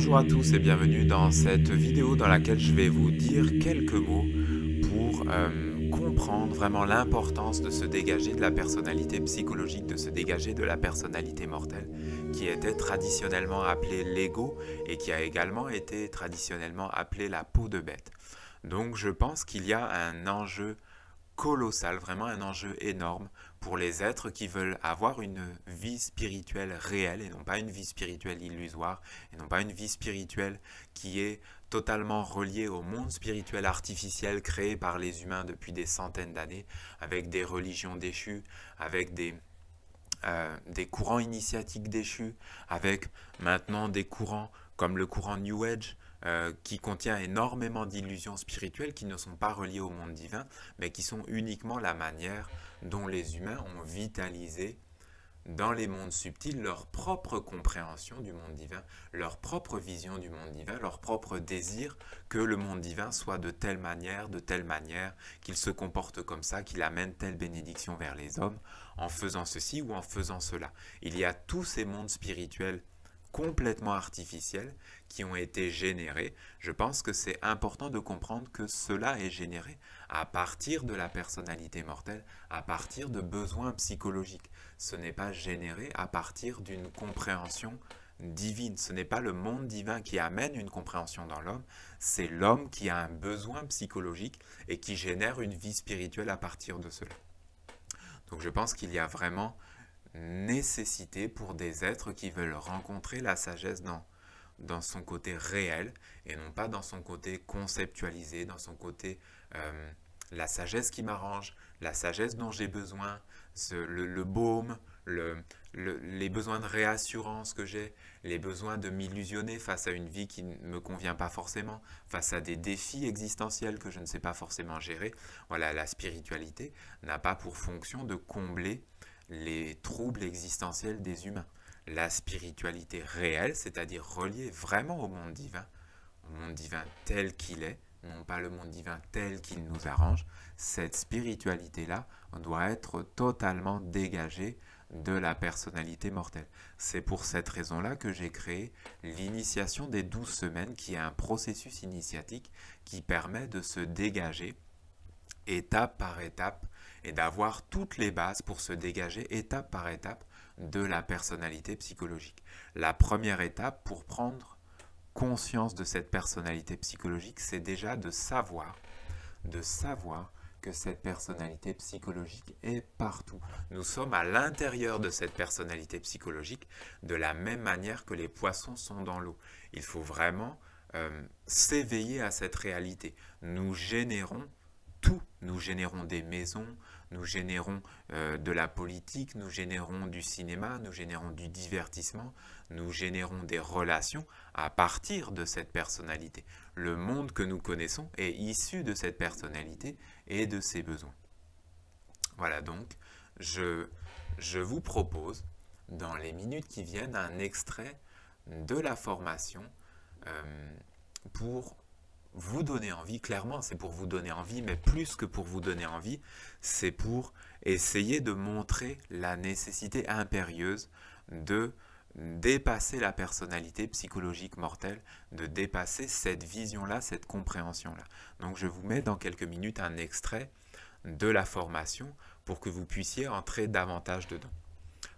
Bonjour à tous et bienvenue dans cette vidéo dans laquelle je vais vous dire quelques mots pour comprendre vraiment l'importance de se dégager de la personnalité psychologique, de se dégager de la personnalité mortelle qui était traditionnellement appelée l'ego et qui a également été traditionnellement appelée la peau de bête. Donc je pense qu'il y a un enjeu colossal, vraiment un enjeu énorme pour les êtres qui veulent avoir une vie spirituelle réelle et non pas une vie spirituelle illusoire et non pas une vie spirituelle qui est totalement reliée au monde spirituel artificiel créé par les humains depuis des centaines d'années avec des religions déchues, avec des courants initiatiques déchus, avec maintenant des courants comme le courant New Age, qui contient énormément d'illusions spirituelles qui ne sont pas reliées au monde divin, mais qui sont uniquement la manière dont les humains ont vitalisé dans les mondes subtils leur propre compréhension du monde divin, leur propre vision du monde divin, leur propre désir que le monde divin soit de telle manière, qu'il se comporte comme ça, qu'il amène telle bénédiction vers les hommes en faisant ceci ou en faisant cela. Il y a tous ces mondes spirituels complètement artificiels qui ont été générés. Je pense que c'est important de comprendre que cela est généré à partir de la personnalité mortelle, à partir de besoins psychologiques. Ce n'est pas généré à partir d'une compréhension divine. Ce n'est pas le monde divin qui amène une compréhension dans l'homme, c'est l'homme qui a un besoin psychologique et qui génère une vie spirituelle à partir de cela. Donc je pense qu'il y a vraiment nécessité pour des êtres qui veulent rencontrer la sagesse dans son côté réel et non pas dans son côté conceptualisé, dans son côté la sagesse qui m'arrange, la sagesse dont j'ai besoin, le baume, les besoins de réassurance que j'ai, les besoins de m'illusionner face à une vie qui ne me convient pas forcément, face à des défis existentiels que je ne sais pas forcément gérer. Voilà, la spiritualité n'a pas pour fonction de combler les troubles existentiels des humains. La spiritualité réelle, c'est-à-dire reliée vraiment au monde divin tel qu'il est, non pas le monde divin tel qu'il nous arrange, cette spiritualité-là doit être totalement dégagée de la personnalité mortelle. C'est pour cette raison-là que j'ai créé l'initiation des 12 semaines, qui est un processus initiatique qui permet de se dégager étape par étape et d'avoir toutes les bases pour se dégager étape par étape de la personnalité psychologique. La première étape pour prendre conscience de cette personnalité psychologique, c'est déjà de savoir que cette personnalité psychologique est partout. Nous sommes à l'intérieur de cette personnalité psychologique de la même manière que les poissons sont dans l'eau. Il faut vraiment s'éveiller à cette réalité. Nous générons tout. Nous générons des maisons, nous générons de la politique, nous générons du cinéma, nous générons du divertissement, nous générons des relations à partir de cette personnalité. Le monde que nous connaissons est issu de cette personnalité et de ses besoins. Voilà, donc je vous propose dans les minutes qui viennent un extrait de la formation pour vous donner envie. Clairement, c'est pour vous donner envie, mais plus que pour vous donner envie, c'est pour essayer de montrer la nécessité impérieuse de dépasser la personnalité psychologique mortelle, de dépasser cette vision-là, cette compréhension-là. Donc je vous mets dans quelques minutes un extrait de la formation pour que vous puissiez entrer davantage dedans.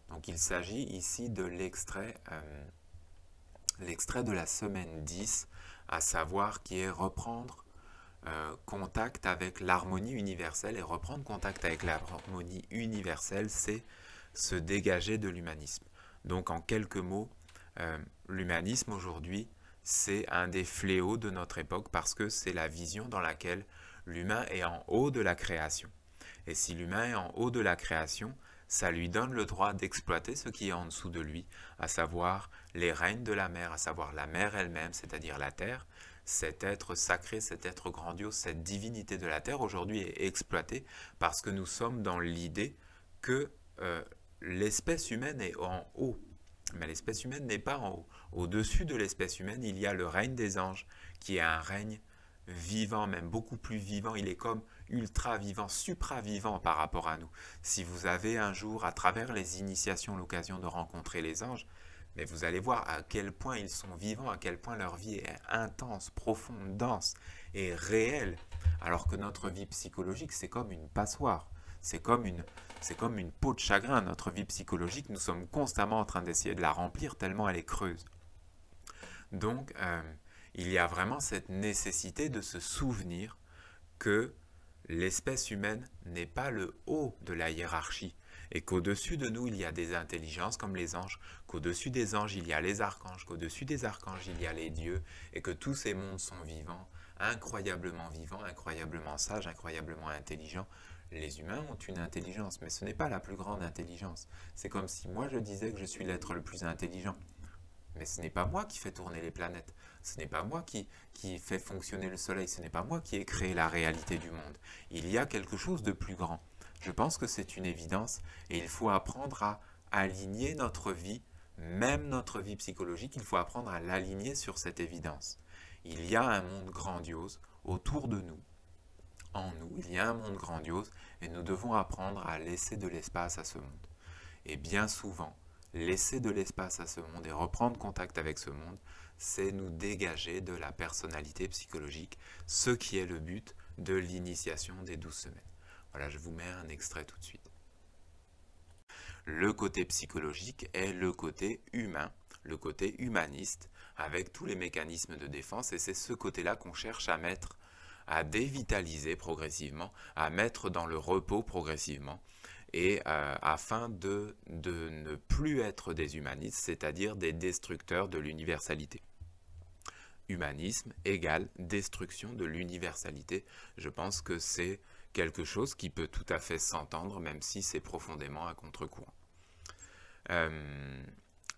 Donc il s'agit ici de l'extrait de la semaine 10, à savoir qui est reprendre contact avec l'harmonie universelle. Et reprendre contact avec l'harmonie universelle, c'est se dégager de l'humanisme. Donc en quelques mots, l'humanisme aujourd'hui, c'est un des fléaux de notre époque parce que c'est la vision dans laquelle l'humain est en haut de la création. Et si l'humain est en haut de la création, ça lui donne le droit d'exploiter ce qui est en dessous de lui, à savoir les règnes de la mer, à savoir la mer elle-même, c'est-à-dire la terre. Cet être sacré, cet être grandiose, cette divinité de la terre aujourd'hui est exploitée parce que nous sommes dans l'idée que l'espèce humaine est en haut. Mais l'espèce humaine n'est pas en haut. Au-dessus de l'espèce humaine, il y a le règne des anges, qui est un règne vivant, même beaucoup plus vivant. Il est comme ultra vivant, supra-vivant par rapport à nous. Si vous avez un jour, à travers les initiations, l'occasion de rencontrer les anges, Mais vous allez voir à quel point ils sont vivants, à quel point leur vie est intense, profonde, dense et réelle. Alors que notre vie psychologique, c'est comme une passoire. C'est comme une peau de chagrin. Notre vie psychologique, nous sommes constamment en train d'essayer de la remplir tellement elle est creuse. Donc, il y a vraiment cette nécessité de se souvenir que l'espèce humaine n'est pas le haut de la hiérarchie et qu'au-dessus de nous, il y a des intelligences comme les anges, qu'au-dessus des anges, il y a les archanges, qu'au-dessus des archanges, il y a les dieux et que tous ces mondes sont vivants, incroyablement sages, incroyablement intelligents. Les humains ont une intelligence, mais ce n'est pas la plus grande intelligence. C'est comme si moi je disais que je suis l'être le plus intelligent. Mais ce n'est pas moi qui fais tourner les planètes, ce n'est pas moi qui fait fonctionner le soleil, ce n'est pas moi qui ai créé la réalité du monde. Il y a quelque chose de plus grand. Je pense que c'est une évidence et il faut apprendre à aligner notre vie, même notre vie psychologique, il faut apprendre à l'aligner sur cette évidence. Il y a un monde grandiose autour de nous, en nous, il y a un monde grandiose et nous devons apprendre à laisser de l'espace à ce monde. Et bien souvent, laisser de l'espace à ce monde et reprendre contact avec ce monde, c'est nous dégager de la personnalité psychologique, ce qui est le but de l'initiation des 12 semaines. Voilà, je vous mets un extrait tout de suite. Le côté psychologique est le côté humain, le côté humaniste, avec tous les mécanismes de défense, et c'est ce côté-là qu'on cherche à mettre, à dévitaliser progressivement, à mettre dans le repos progressivement, et afin de ne plus être des humanistes, c'est-à-dire des destructeurs de l'universalité. Humanisme égale destruction de l'universalité. Je pense que c'est quelque chose qui peut tout à fait s'entendre, même si c'est profondément à contre-courant.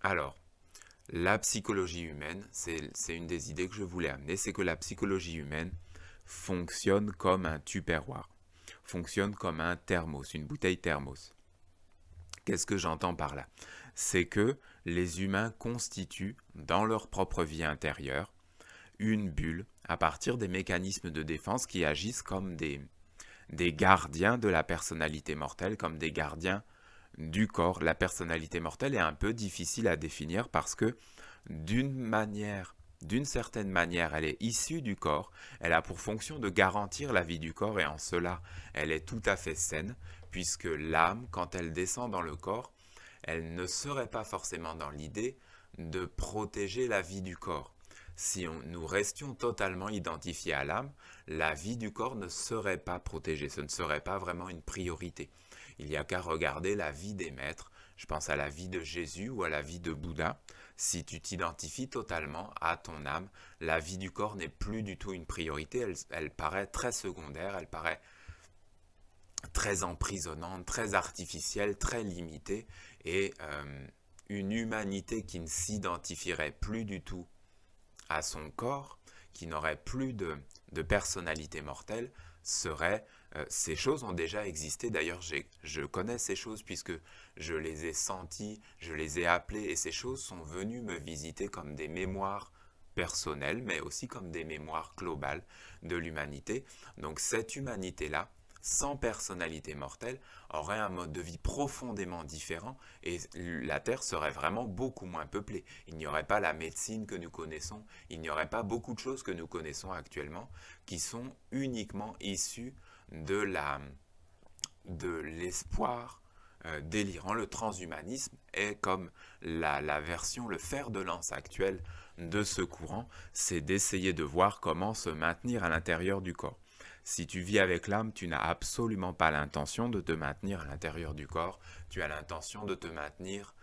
Alors, la psychologie humaine, c'est une des idées que je voulais amener, c'est que la psychologie humaine fonctionne comme un tupperware, fonctionne comme un thermos, une bouteille thermos. Qu'est-ce que j'entends par là? C'est que les humains constituent, dans leur propre vie intérieure, une bulle à partir des mécanismes de défense qui agissent comme des gardiens de la personnalité mortelle, comme des gardiens du corps. La personnalité mortelle est un peu difficile à définir parce que d'une certaine manière, elle est issue du corps, elle a pour fonction de garantir la vie du corps et en cela, elle est tout à fait saine, puisque l'âme, quand elle descend dans le corps, elle ne serait pas forcément dans l'idée de protéger la vie du corps. Si nous restions totalement identifiés à l'âme, la vie du corps ne serait pas protégée, ce ne serait pas vraiment une priorité. Il n'y a qu'à regarder la vie des maîtres, je pense à la vie de Jésus ou à la vie de Bouddha. Si tu t'identifies totalement à ton âme, la vie du corps n'est plus du tout une priorité, elle paraît très secondaire, elle paraît très emprisonnante, très artificielle, très limitée, et une humanité qui ne s'identifierait plus du tout à son corps, qui n'aurait plus de personnalité mortelle, ces choses ont déjà existé. D'ailleurs, je connais ces choses puisque je les ai senties, je les ai appelées, et ces choses sont venues me visiter comme des mémoires personnelles, mais aussi comme des mémoires globales de l'humanité. Donc cette humanité-là, sans personnalité mortelle, aurait un mode de vie profondément différent et la Terre serait vraiment beaucoup moins peuplée. Il n'y aurait pas la médecine que nous connaissons, il n'y aurait pas beaucoup de choses que nous connaissons actuellement qui sont uniquement issues de l'espoir délirant. Le transhumanisme est comme la version, le fer de lance actuel de ce courant, c'est d'essayer de voir comment se maintenir à l'intérieur du corps. Si tu vis avec l'âme, tu n'as absolument pas l'intention de te maintenir à l'intérieur du corps, tu as l'intention de te maintenir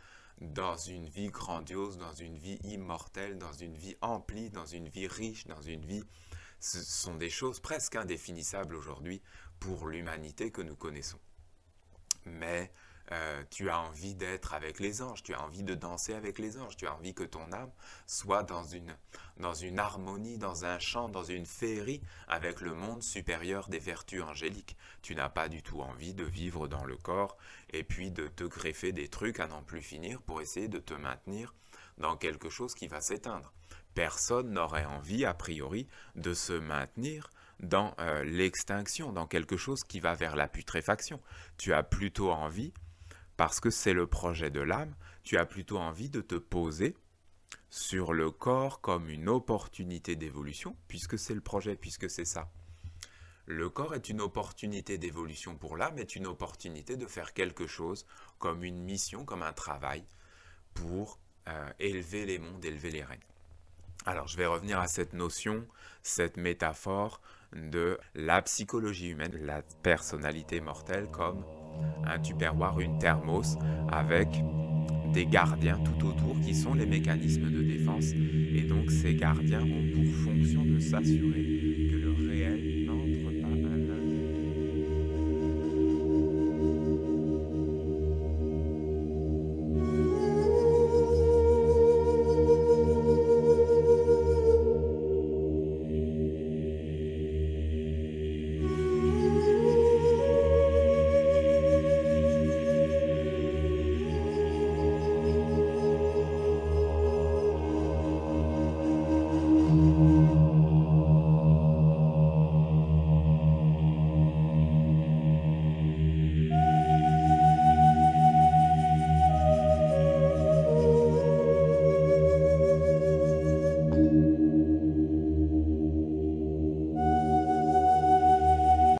dans une vie grandiose, dans une vie immortelle, dans une vie emplie, dans une vie riche, dans une vie... Ce sont des choses presque indéfinissables aujourd'hui pour l'humanité que nous connaissons. Mais tu as envie d'être avec les anges, tu as envie de danser avec les anges, tu as envie que ton âme soit dans une harmonie, dans un chant, dans une féerie avec le monde supérieur des vertus angéliques. Tu n'as pas du tout envie de vivre dans le corps et puis de te greffer des trucs à n'en plus finir pour essayer de te maintenir dans quelque chose qui va s'éteindre. Personne n'aurait envie, a priori, de se maintenir dans l'extinction, dans quelque chose qui va vers la putréfaction. Tu as plutôt envie, parce que c'est le projet de l'âme, tu as plutôt envie de te poser sur le corps comme une opportunité d'évolution, puisque c'est le projet, puisque c'est ça. Le corps est une opportunité d'évolution pour l'âme, est une opportunité de faire quelque chose comme une mission, comme un travail pour élever les mondes, élever les règnes. Alors je vais revenir à cette notion, cette métaphore de la psychologie humaine, la personnalité mortelle comme un tupperware, une thermos avec des gardiens tout autour qui sont les mécanismes de défense. Et donc ces gardiens ont pour fonction de s'assurer que